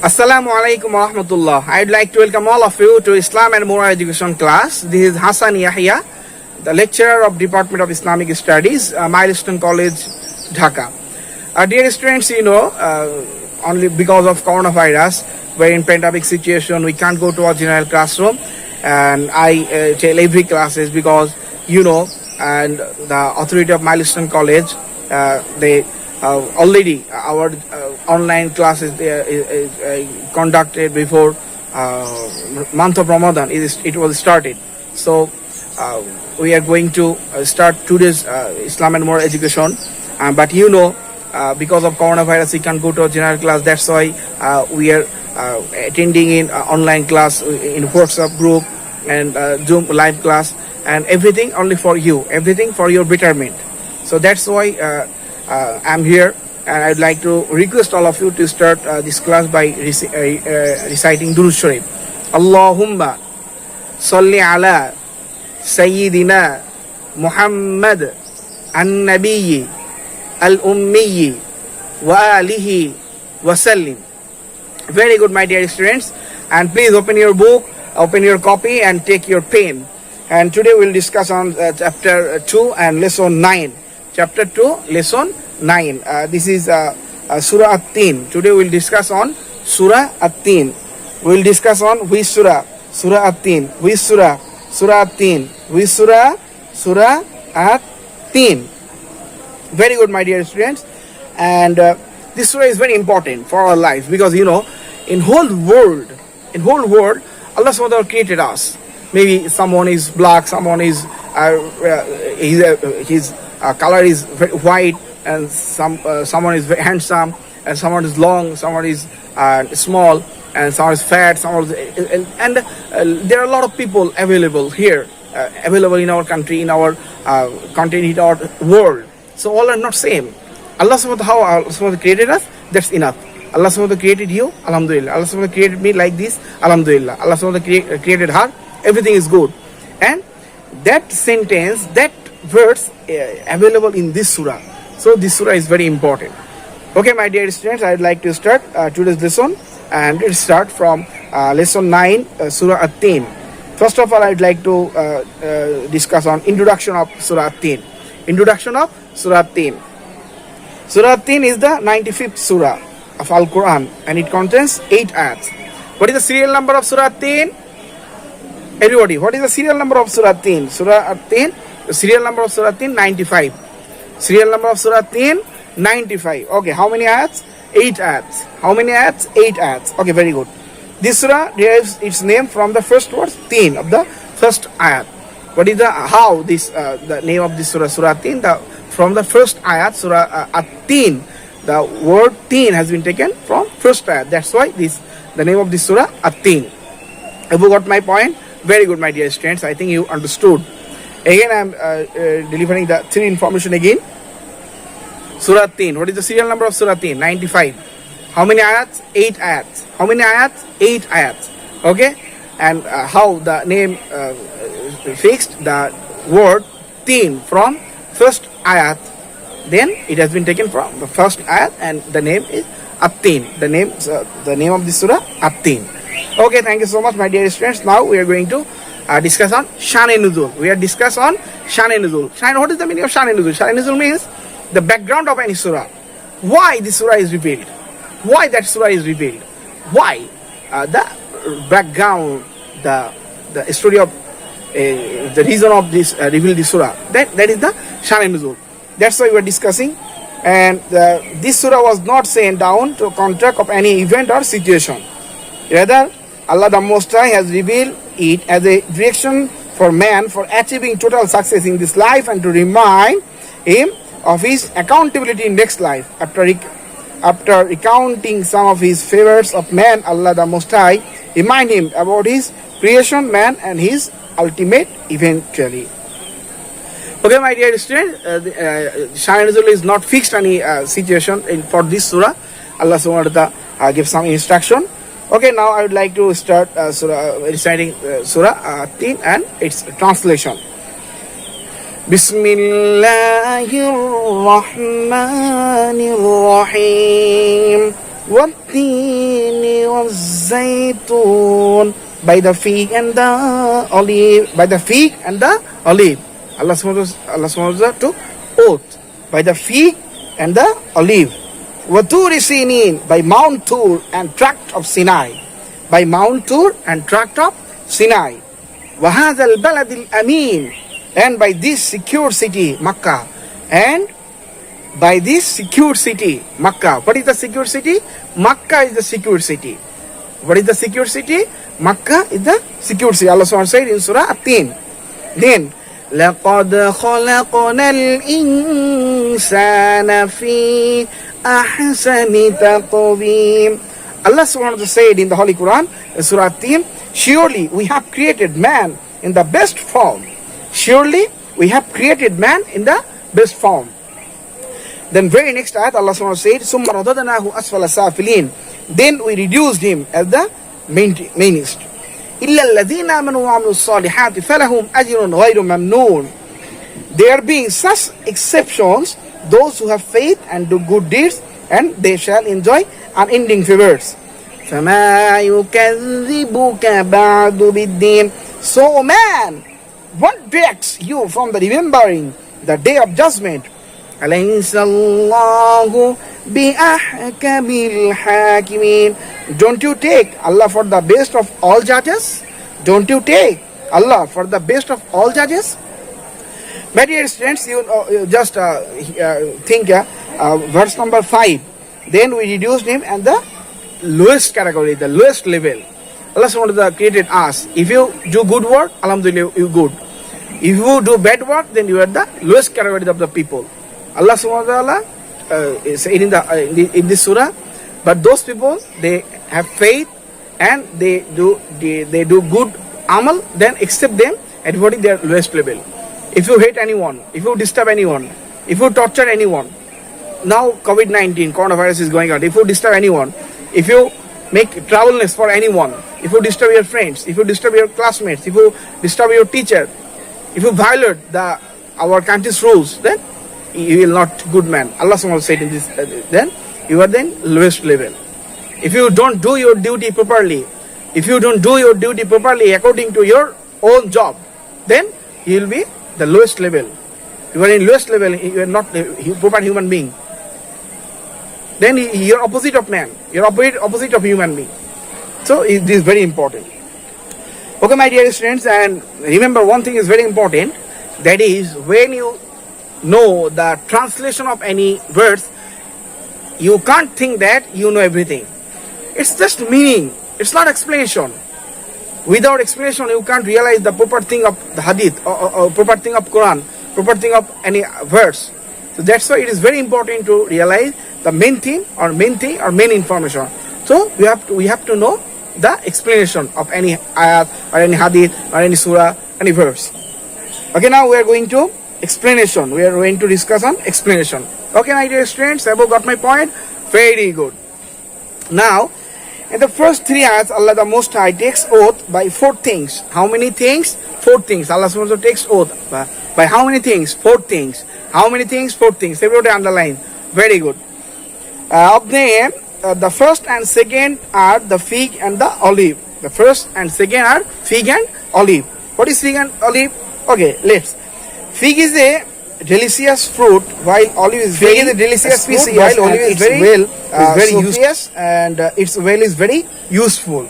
Assalamu alaikum wa rahmatullah. I'd like to welcome all of you to Islam and Moral Education class. This is Hasan Yahya, the lecturer of Department of Islamic Studies, Milestone College, Dhaka. Dear students, only because of coronavirus, we're in pandemic situation, we can't go to our general classroom. And I tell every classes because, and the authority of Milestone College, they already our online classes conducted before month of Ramadan. It was started. So we are going to start today's Islam and Moral Education. But because of coronavirus, we can't go to a general class. That's why we are attending in online class, in WhatsApp group and Zoom live class, and everything only for you, everything for your betterment. So that's why I'm here, and I'd like to request all of you to start this class by reciting Durud Sharif. Allahumma salli ala Sayyidina Muhammad an-Nabiyyi al-Ummiyyi wa alihi wa sallim. Very good, my dear students, and please open your book, open your copy and take your pen. And today we'll discuss on chapter 2 and lesson 9. Chapter 2, lesson 9. This is Sura At-Tin. Today we'll discuss on Sura At-Tin. We'll discuss on which Surah? Sura At-Tin. Which Surah? Sura At-Tin. Which Surah? Sura At-Tin. Very good, my dear students. And this surah is very important for our life because in whole world, Allah subhanahu wa ta'ala created us. Maybe someone is black, someone is his color is very white, and someone is very handsome, and someone is long, someone is small, and someone is fat, and there are a lot of people available here, available in our country, in our continent, in our world. So all are not same. Allah subhanahu wa ta'ala created us, that's enough. Allah subhanahu wa ta'ala created you, alhamdulillah. Allah subhanahu wa ta'ala created me like this, alhamdulillah. Allah subhanahu wa ta'ala created her, everything is good. And that sentence, that verse available in this surah. So this surah is very important. Okay, my dear students, I'd like to start today's lesson, and let's start from lesson 9, Surah At-Tin. First of all, I'd like to discuss on introduction of Surah At-Tin. Introduction of Surah At-Tin. Surah At-Tin is the 95th surah of Al-Quran, and it contains 8 ayats. What is the serial number of Surah At-Tin? Everybody, what is the serial number of Surah At-Tin? Surah At-Tin, the serial number of Surah At-Tin, 95. Serial number of Surah At-Tin, 95. Okay, how many ayats? 8 ayats. How many ayats? 8 ayats. Okay, very good. This surah derives its name from the first word, Tin, of the first ayat. What is the name of this surah? Surah At-Tin, from the first ayat, Surah At-Tin, the word Tin has been taken from first ayat. That's why the name of this surah, At-Tin. Have you got my point? Very good, my dear students. I think you understood. Again, I am delivering the 3 information again. Surah At-Tin. What is the serial number of Surah At-Tin? 95. How many ayats? 8 ayats. How many ayats? 8 ayats. Okay? And how the name fixed, the word Tin from first ayat. Then it has been taken from the first ayat, and the name is At-Tin. The name of this surah, At-Tin. Okay, thank you so much, my dear students. Now we are going to discuss on Shan-e-Nuzul. We are discuss on Shan-e-Nuzul. What is the meaning of Shan-e-Nuzul? Shan-e-Nuzul means the background of any surah. Why this surah is revealed? Why that surah is revealed? Why the background, the story of the reason of this revealed this surah. That is the Shan-e-Nuzul. That's why we are discussing. And this surah was not sent down to contract of any event or situation. Rather, Allah the Most High has revealed it as a direction for man for achieving total success in this life and to remind him of his accountability in next life. After recounting some of his favors of man, Allah the Most High remind him about his creation, man, and his ultimate eventually. Okay, my dear students, Shan-e-Nuzul is not fixed any situation for this surah. Allah subhanahu wa ta'ala gives some instruction. Okay, now I would like to start reciting Surah At-Tin and its translation. Bismillahirrahmanirrahim. والتين zaytun, by the fig and the olive, by the fig and the olive. Allah subhanahu wa ta'ala took oath by the fig and the olive. Wa Turi Sinin, by Mount Tur and tract of Sinai, by Mount Tur and tract of Sinai. Wa hadha al-balad al-amin, and by this secure city Makkah, and by this secure city Makkah. What is the secure city? Makkah is the secure city. What is the secure city? Makkah is the secure city. Allah subhanahu wa ta'ala said in Surah At-Tin. Then لَقَدْ خَلَقْنَا الْإِنسَانَ فِي أَحْسَنِ تَقْوِيمٍ. Allah subhanahu wa ta'ala said in the Holy Quran, in Surah At-Tin, surely we have created man in the best form. Surely we have created man in the best form. Then very next ayat, Allah subhanahu wa ta'ala said, ثُمَّ رَضَدْنَاهُ أَسْفَلَ سَافِلِينَ. Then we reduced him as the mainest. إِلَّا الَّذِينَ آمَنُوا وَعَمِلُوا الصَّالِحَاتِ فَلَهُمْ أَجْرٌ غَيْرُ مَمْنُونٍ. There being such exceptions, those who have faith and do good deeds, and they shall enjoy unending favors. فَمَا يُكَذِّبُكَ بَعْدُ بِالدِّينِ. So, man, what backs you from the remembering the day of judgment? أَلَيْسَ اللَّهُ بِأَحْكَمِ الْحَاكِمِينَ. Don't you take Allah for the best of all judges? Don't you take Allah for the best of all judges? My dear students, you just think verse number 5. Then we reduced him and the lowest category, the lowest level. Allah subhanahu wa ta'ala created us. If you do good work, alhamdulillah, you good. If you do bad work, then you are the lowest category of the people. Allah subhanahu wa ta'ala said in this surah, but those people, they have faith and they do good amal, then accept them at what is their lowest level. If you hate anyone, if you disturb anyone, if you torture anyone, now COVID-19, coronavirus is going out, if you disturb anyone, if you make troublesome for anyone, if you disturb your friends, if you disturb your classmates, if you disturb your teacher, if you violate our country's rules, then you will not good man. Allah subhanahu wa ta'ala said in this, then you are then lowest level. If you don't do your duty properly, if you don't do your duty properly according to your own job, then you will be the lowest level. You are in lowest level, you are not a proper human being. Then you are opposite of man, you are opposite of human being. So it is very important. Okay, my dear students, and remember one thing is very important, that is when you know the translation of any words, you can't think that you know everything. It's just meaning, it's not explanation. Without explanation, you can't realize the proper thing of the hadith, or proper thing of Quran, proper thing of any verse. So that's why it is very important to realize the main thing or main information. So we have to know the explanation of any ayat or any hadith or any surah, any verse. Okay, now we are going to explanation. We are going to discuss on explanation. Okay, my dear students, have you got my point? Very good. Now, in the first three ayats, Allah the Most High takes oath by 4 things. How many things? 4 things. Allah subhanahu wa ta'ala takes oath by how many things? 4 things. How many things? 4 things. Everybody underline. Very good. Of them, the first and second are the fig and the olive. The first and second are fig and olive. What is fig and olive? Okay, let's. Fig is a delicious fruit, while olive is very delicious fruit, while olive is very useful, and its well is very useful.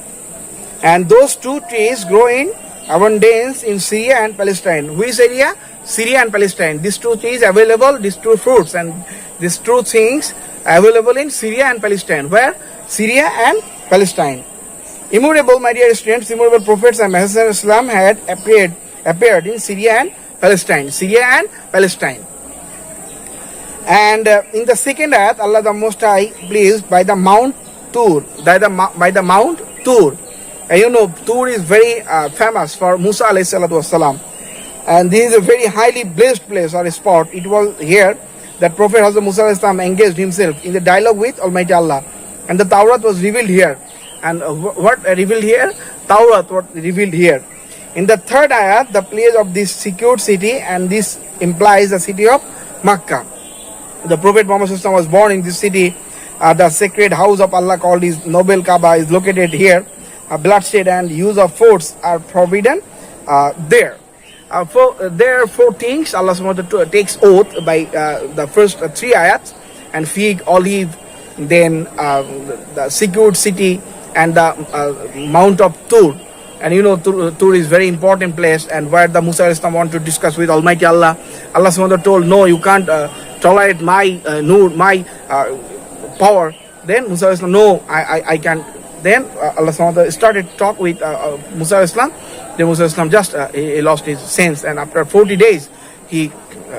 And those 2 trees grow in abundance in Syria and Palestine. Which area? Syria and Palestine. These 2 trees available, these 2 fruits and these 2 things available in Syria and Palestine. Where? Syria and Palestine. Immutable, my dear students, immutable prophets and Hasan Islam had appeared in Syria and Palestine. Syria and Palestine. And in the second ayat, Allah the Most High pleased by the Mount Tur. By the Mount Tur. And you know, Tur is very famous for Musa alayhi salatu wasalam. And this is a very highly blessed place or spot. It was here that Prophet Hazrat Musa alayhi salam engaged himself in the dialogue with Almighty Allah. And the Tawrat was revealed here. And what revealed here? Tawrat was revealed here. In the third ayat, the place of this secured city, and this implies the city of Makkah. The Prophet Muhammad was born in this city. The sacred house of Allah called his noble Kaaba is located here. bloodshed and use of force are forbidden there. There are 4 things Allah subhanahu wa ta'ala takes oath by the first 3 ayats, and fig, olive, then the secured city, and the Mount of Tur. And you know, Tur is very important place, and where the Musa Islam want to discuss with Almighty Allah. Allah subhanahu wa ta'ala told, no, you can't tolerate my my power. Then Musa Islam, no, I can't. Then Allah subhanahu wa ta'ala started talk with Musa Islam. Then Musa Islam just he lost his sense, and after 40 days he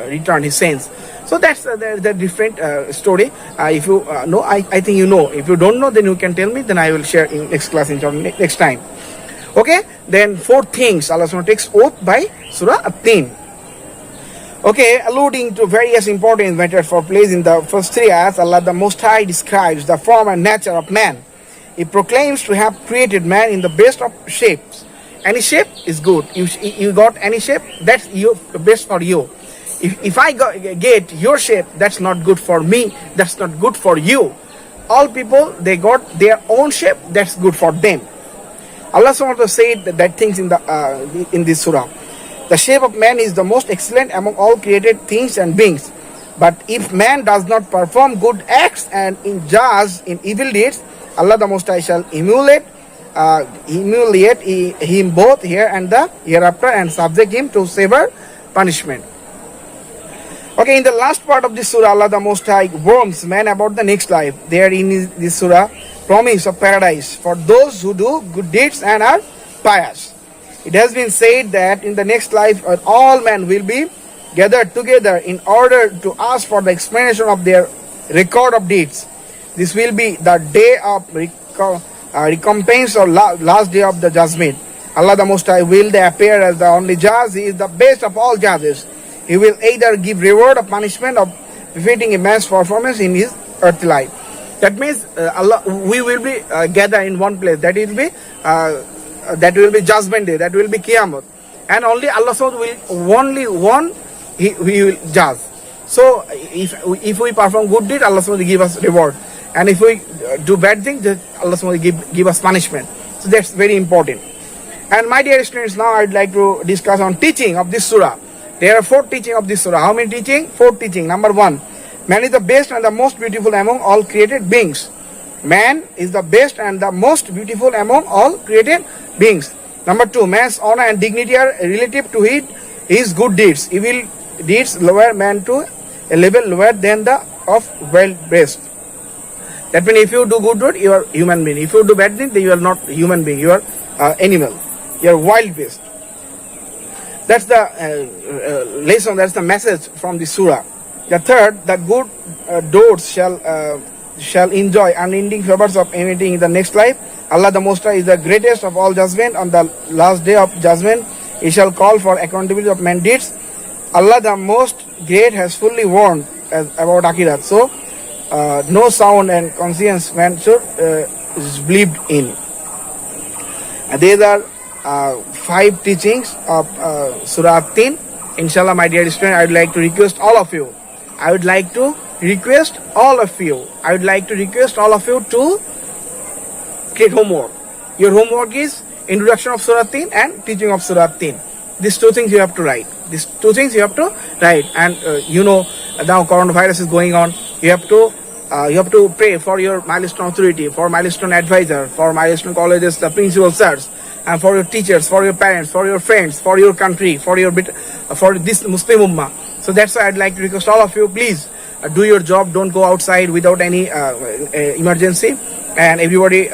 returned his sense. So that's the different story. If you know, I think you know. If you don't know, then you can tell me. Then I will share in next class in next time. Okay. Then 4 things Allah subhanahu wa ta'ala takes oath by Sura At-Tin. Okay, alluding to various important matters for place in the first 3 ayahs, Allah the Most High describes the form and nature of man. He proclaims to have created man in the best of shapes. Any shape is good. You got any shape, that's the best for you. If I get your shape, that's not good for me. That's not good for you. All people, they got their own shape. That's good for them. Allah subhanahu wa ta'ala said that things in this surah. The shape of man is the most excellent among all created things and beings. But if man does not perform good acts and indulge in evil deeds, Allah the Most High shall humiliate him both here and the hereafter, and subject him to severe punishment. Okay, in the last part of this surah, Allah the Most High warns man about the next life. There in this surah, promise of paradise for those who do good deeds and are pious. It has been said that in the next life, all men will be gathered together in order to ask for the explanation of their record of deeds. This will be the day of recompense, or last day of the judgment. Allah the Most High will appear as the only judge. He is the best of all judges. He will either give reward or punishment of befitting a man's performance in his earthly life. That means we will be gathered in one place. That will be judgment day. That will be Qiyamah. And only Allah will only one he will judge. So if we perform good deed, Allah will give us reward. And if we do bad things, then Allah will give us punishment. So that's very important. And my dear students, now I'd like to discuss on teaching of this surah. There are 4 teaching of this surah. How many teaching? 4 teaching. Number 1, man is the best and the most beautiful among all created beings. Man is the best and the most beautiful among all created beings. Number 2, man's honor and dignity are relative to his good deeds. Evil deeds lower man to a level lower than the of well-beast. That means if you do good deed, you are human being. If you do bad thing, then you are not human being. You are animal. You are wild beast. That's the lesson. That's the message from the surah. The third, that good doers shall enjoy unending favors of anything in the next life. Allah the Most High is the greatest of all judgment. On the last day of judgment, He shall call for accountability of man deeds. Allah the Most Great has fully warned about Akhirat. So, no sound and conscience man should is believed in. And these are 5 teachings of Sura At-Tin. Inshallah, my dear students, I would like to request all of you. I would like to request all of you to create homework. Your homework is introduction of Sura At-Tin and teaching of Sura At-Tin. These 2 things you have to write. And you know, now coronavirus is going on. You have to pray for your Milestone authority, for Milestone advisor, for Milestone colleges, the principal sirs, and for your teachers, for your parents, for your friends, for your country, for this Muslim Ummah. So that's why I'd like to request all of you, please do your job. Don't go outside without any emergency. And everybody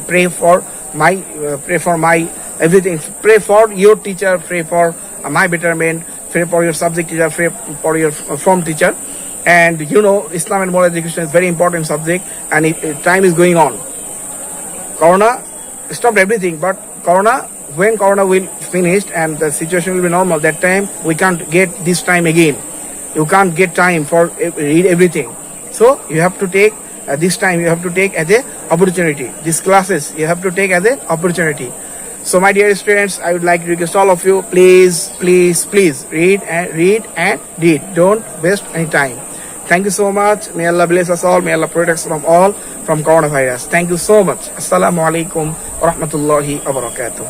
pray for my everything. Pray for your teacher. Pray for my betterment. Pray for your subject teacher. Pray for your form teacher. And you know, Islam and moral education is very important subject. And time is going on. Corona stopped everything, but when Corona will finish and the situation will be normal, that time we can't get this time again. You can't get time for read everything. So you have to take this time. You have to take as an opportunity. These classes you have to take as an opportunity. So my dear students, I would like to request all of you, please read and read. Don't waste any time. Thank you so much. May Allah bless us all. May Allah protect us from coronavirus. Thank you so much. Assalamu alaikum wa rahmatullahi wa barakatuh.